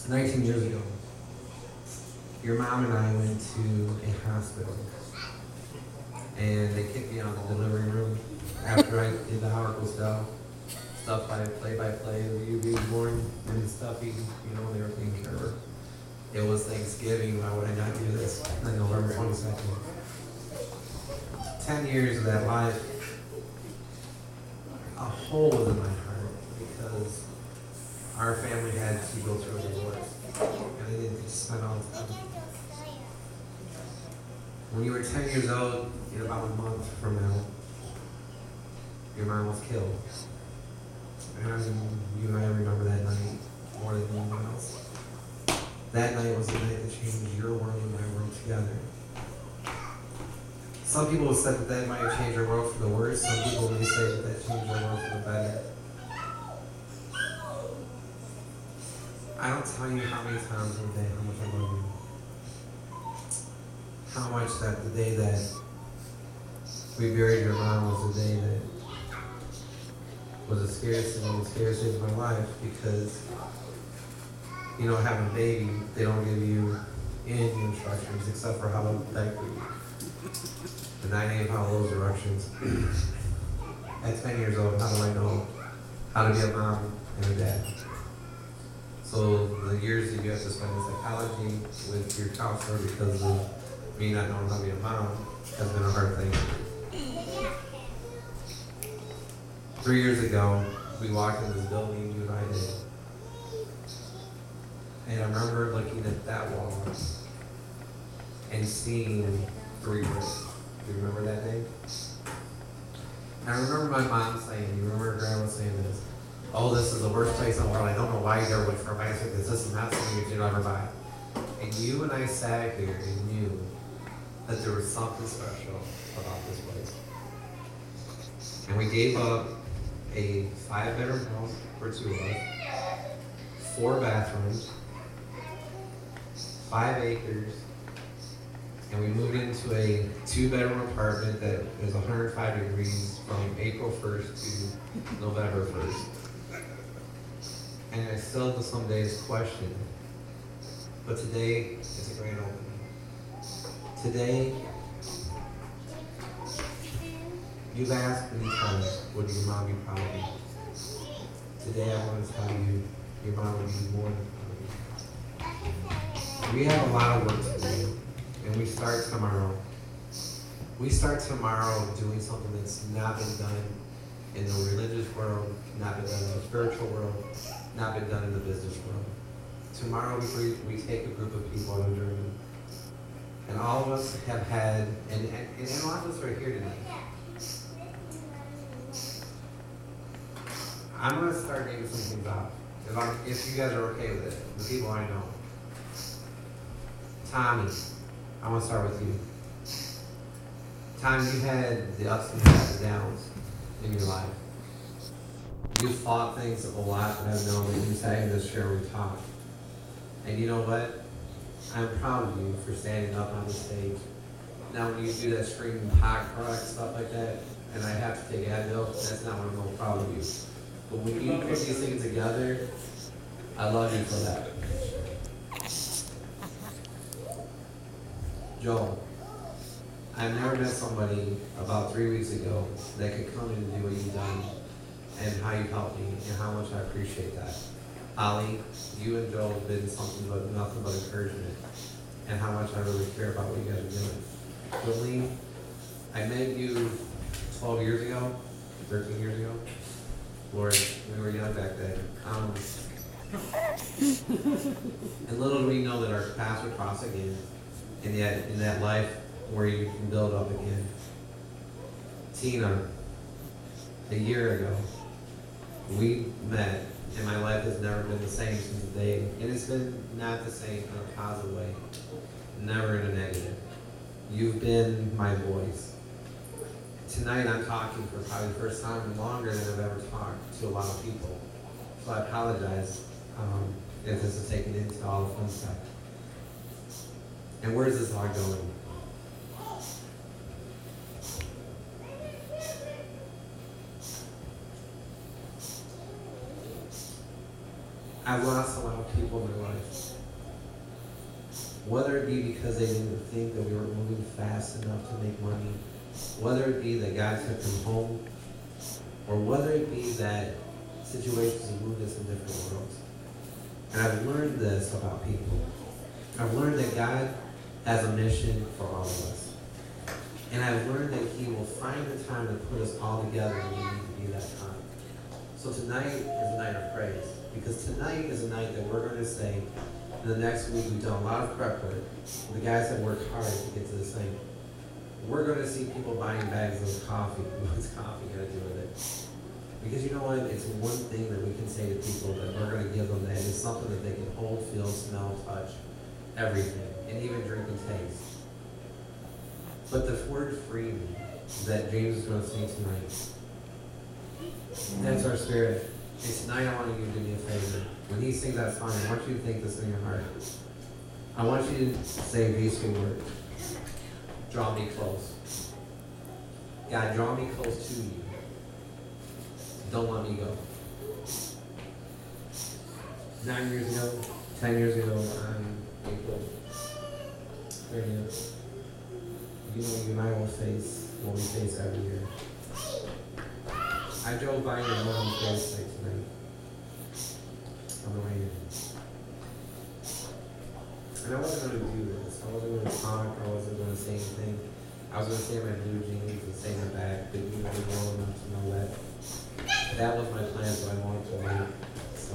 19 years ago, your mom and I went to a hospital, and they kicked me out of the delivery room after I did the Howard stuff by play-by-play, you being born and stuff, when they were taking care of her. It was Thanksgiving. Why would I not do this? On November 22nd. 10 years of that life, a hole was in my heart because our family had to go through a divorce, and I didn't just spend all the time. When you were 10 years old, in about a month from now, your mom was killed. And you and I remember that night more than anyone else. That night was the night that changed your world and my world together. Some people have said that might have changed our world for the worse. Some people may say that changed our world for the better. I don't tell you how many times in a day how much I love you. How much that the day that we buried your mom was the day that was the scariest thing, one of the scariest days of my life, because having a baby, they don't give you any instructions except for how to diaper you. And I didn't follow those directions. At 10 years old, how do I know how to be a mom and a dad? So the years that you have to spend in psychology with your counselor because of me not knowing how to be a mom has been a hard thing. 3 years ago, we walked in this building, you and I did. And I remember looking at that wall and seeing 3 words. Do you remember that day? And I remember my mom saying, you remember grandma saying this, oh, this is the worst place in the world. I don't know why you ever went for a bicycle because this is not something you should ever buy. And you and I sat here and knew that there was something special about this place. And we gave up a 5-bedroom house for 2 of us, 4 bathrooms, 5 acres, and we moved into a 2-bedroom apartment that was 105 degrees from April 1st to November 1st. And I still to some days question, but today it's a grand opening. Today, you've asked many times, would your mom be proud of you? Today I want to tell you, your mom would be more than proud of you. We have a lot of work to do, and we start tomorrow. We start tomorrow doing something that's not been done in the religious world, not been done in the spiritual world, not been done in the business world. Tomorrow we take a group of people on a journey. And all of us have had, and a lot of us are here tonight. I'm going to start naming some things off, if you guys are okay with it, the people I know. Tommy, I want to start with you. Tommy, you had the ups and the downs in your life. You fought things a lot, and I've known that you sat in this chair we talked. And you know what? I'm proud of you for standing up on the stage. Now when you do that screaming hot product stuff like that, and I have to take a head note, that's not what I'm most proud of you. But when you put these things together, I love you for that. Joel, I've never met somebody about 3 weeks ago that could come in and do what you've done and how you've helped me and how much I appreciate that. Holly, you and Joel have been something but nothing but encouragement and how much I really care about what you guys are doing. Whitney, I met you 12 years ago, 13 years ago. Lord, we were young back then. And little do we know that our paths would cross again in that life where you can build up again. Tina, a year ago, we met, and my life has never been the same since the day, and it's been not the same in a positive way, never in a negative. You've been my voice. Tonight I'm talking for probably the first time and longer than I've ever talked to a lot of people. So I apologize if this is taken into all the fun stuff. And where's this all going? I've lost a lot of people in my life. Whether it be because they didn't think that we were moving fast enough to make money, whether it be that God took them home, or whether it be that situations have moved us in different worlds. And I've learned this about people. I've learned that God has a mission for all of us. And I've learned that He will find the time to put us all together when we need to be that time. So tonight is a night of praise. Because tonight is a night that we're going to say, in the next week we've done a lot of prep work. The guys have worked hard to get to this thing. We're going to see people buying bags of coffee. What's coffee got to do with it? Because you know what? It's one thing that we can say to people that we're going to give them that is something that they can hold, feel, smell, touch, everything, and even drink and taste. But the word freely that James is going to sing tonight, that's our spirit. And tonight I want you to do me a favor. When he sings that song, I want you to think this in your heart. I want you to say these few words. Draw me close. God, draw me close to you. Don't let me go. 9 years ago, 10 years ago, on April 30th, you know, you and I will face what we face every year. I drove by your mom's gravesite tonight on the way in. And I wasn't going to do this. I wasn't going to talk. I wasn't going to say anything. I was going to stay in my blue jeans and stay in the back, but you were well enough to know that. That was my plan, so I wanted to wait. So,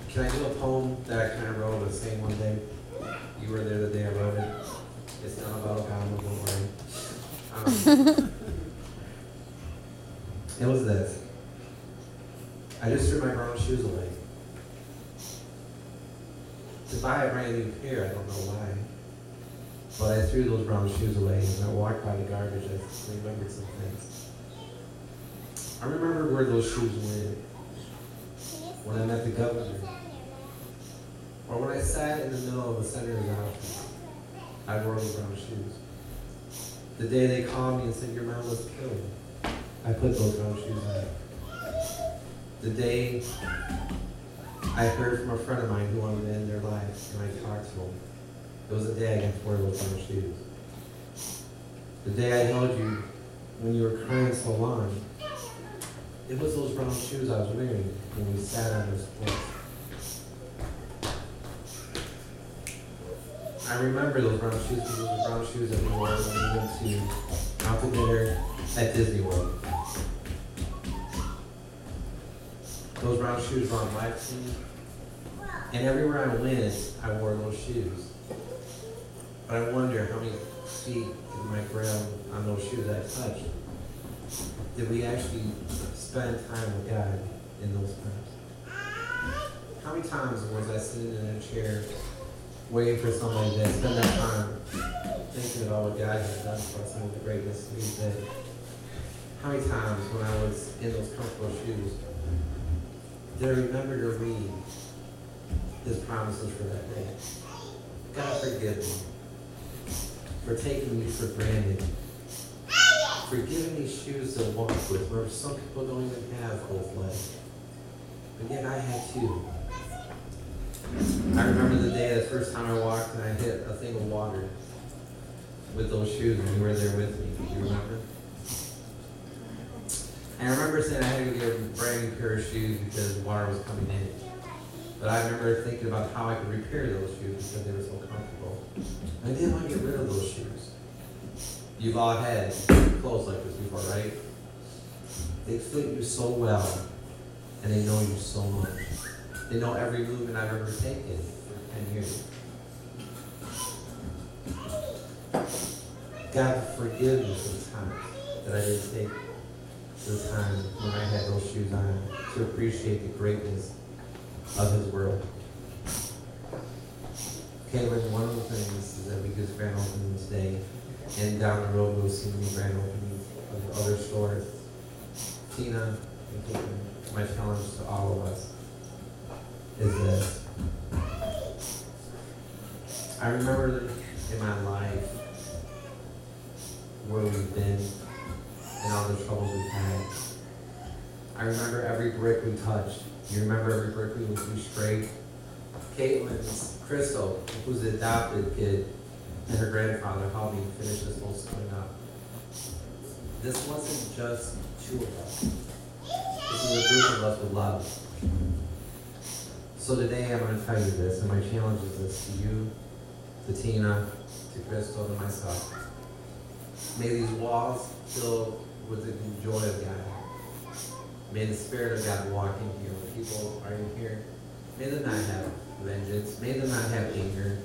can I do a poem that I kind of wrote the same one day? You were there the day I wrote it. It's not about Obama, don't worry. It was this. I just threw my brown shoes away. To buy a brand new pair, I don't know why. But I threw those brown shoes away, and I walked by the garbage. I remembered some things. I remember where those shoes went when I met the governor, or when I sat in the middle of a senator's office. I wore those brown shoes. The day they called me and said, your mom was killed, I put those brown shoes on. The day I heard from a friend of mine who wanted to end their life, and I talked to him, it was the day I got to wear those brown shoes. The day I held you when you were crying so long, it was those brown shoes I was wearing when we sat on this porch. I remember those brown shoes because those were brown shoes that we wore when we went out to dinner at Disney World. Those brown shoes were on my feet, and everywhere I went, I wore those shoes. But I wonder how many feet did my ground on those shoes I touched? Did we actually spend time with God in those times? How many times was I sitting in a chair waiting for somebody to spend that time thinking about what God has done for us and the greatness we did? How many times when I was in those comfortable shoes did I remember to read His promises for that day? God, forgive me for taking you for granted, for giving me shoes to walk with, where some people don't even have both legs. But yet I had two. I remember the day, the first time I walked and I hit a thing of water with those shoes and you were there with me. Do you remember? And I remember saying I had to get a brand new pair of shoes because water was coming in. But I remember thinking about how I could repair those shoes because they were so comfortable. And I didn't want to get rid of those shoes. You've all had clothes like this before, right? They fit you so well, and they know you so much. They know every movement I've ever taken for 10 years. God, forgive me for the times that I didn't take the time when I had those shoes on to appreciate the greatness of His world. Caitlin, one of the things is that we just grand opening today, and down the road we'll see many grand openings of other stores. Tina and Caitlin, my challenge to all of us is this. I remember in my life where we've been and all the troubles we've had. I remember every brick we touched You remember every birthday was too straight. Caitlin's Crystal, who's the adopted kid, and her grandfather helped me finish this whole story up. This wasn't just two of us. This is a group of us with love. So today I'm going to tell you this, and my challenge is this to you, to Tina, to Crystal, to myself. May these walls fill with the joy of God. May the Spirit of God walk in here when people are in here. May them not have vengeance. May them not have anger.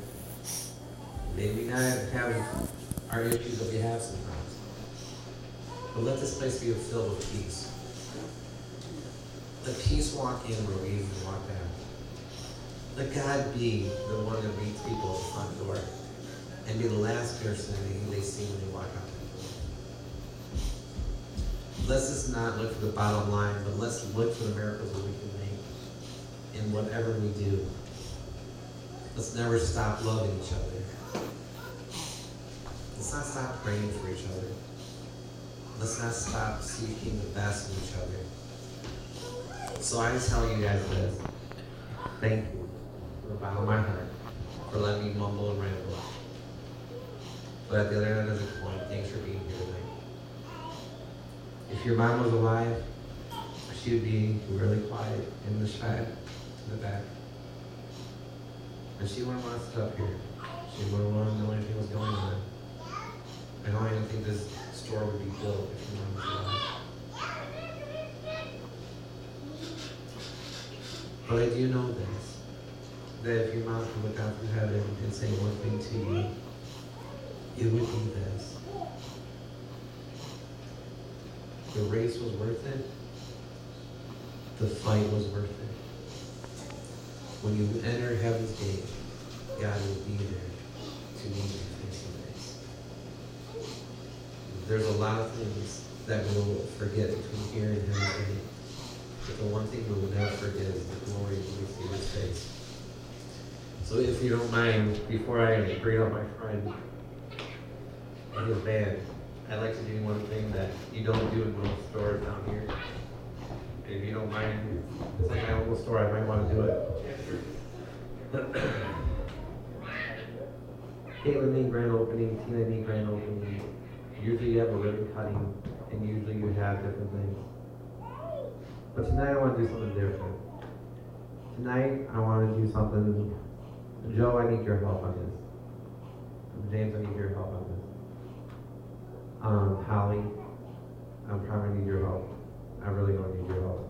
May we not have our issues that we have sometimes. But let this place be filled with peace. Let peace walk in where we usually walk out. Let God be the one that meets people at the front door and be the last person they see when they walk out the door. Let's just not look for the bottom line, but let's look for the miracles that we can make in whatever we do. Let's never stop loving each other. Let's not stop praying for each other. Let's not stop seeking the best in each other. So I just tell you guys this. Thank you from the bottom of my heart for letting me mumble and ramble. But at the other end of the coin, thanks for being here tonight. If your mom was alive, she would be really quiet in the shed in the back. And she wouldn't want to sit up here. She wouldn't want to know anything was going on. I don't even think this store would be built if your mom was alive. But I do know this, that if your mom could look out from heaven and say one thing to you, it would be this. The race was worth it. The fight was worth it. When you enter heaven's gate, God will be there to meet you face to face. There's a lot of things that we'll forget between here and heaven's gate. But the one thing we will never forget is the glory when we see his face. So if you don't mind, before I bring up my friend and his band, I'd like to do one thing that you don't do in most stores down here. And if you don't mind, it's like my own little store, I might want to do it. Caitlin need grand opening, Tina need grand opening. Usually you have a ribbon cutting, and usually you have different things. But tonight I want to do something different. Tonight I want to do something. Joe, I need your help on this. James, I need your help on this. Holly, I'm probably need your help. I really don't need your help.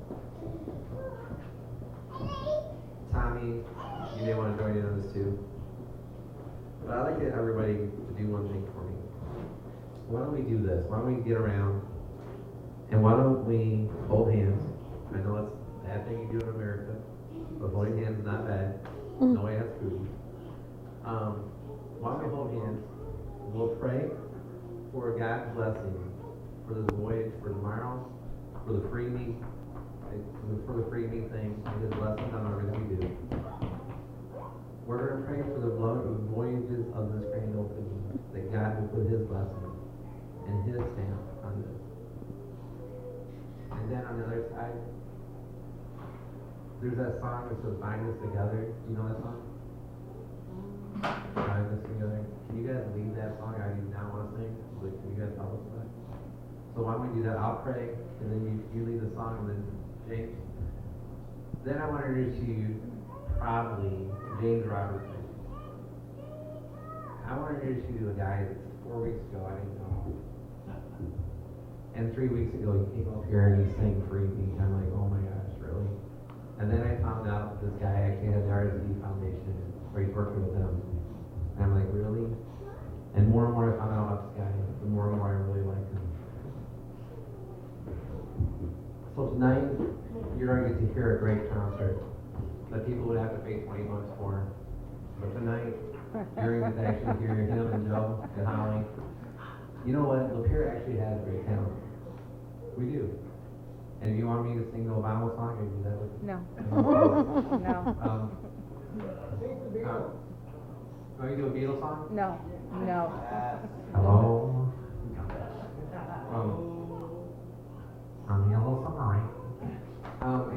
Tommy, you may want to join in on this too. But I'd like to get everybody to do one thing for me. Why don't we do this? Why don't we get around and why don't we hold hands? I know it's a bad thing you do in America, but holding hands is not bad. No way that's food. Why don't we hold hands? We'll pray for God's blessing for this voyage for tomorrow, for the free me thing, and his blessing on everything we do. We're going to pray for the voyages of this grand opening, that God will put his blessing and his stamp on this. And then on the other side, there's that song that says bind us together. You know that song? Bind us together. Can you guys lead that song? I do not want to sing, but can you guys help us with that? So why don't we do that? I'll pray, and then you lead the song, and then James. Then I want to introduce you probably James Robertson. I want to introduce you to a guy that 4 weeks ago I didn't know. And 3 weeks ago he came up here and he sang Free Me. I'm like, oh my gosh, really? And then I found out that this guy actually has the RSD Foundation, where he's working with them. And I'm like, really? And more I found out about this guy, the more and more I really liked him. So tonight, you're going to get to hear a great concert that people would have to pay $20 for. But tonight, you're going to actually hear him and Joe and Holly. You know what? Lapeer actually has great talent. We do. And if you want me to sing the Obama song, I can do that with you. No. No. Want me to do a Beatles song? No. No. Hello. I'm Yellow Submarine. Anyway.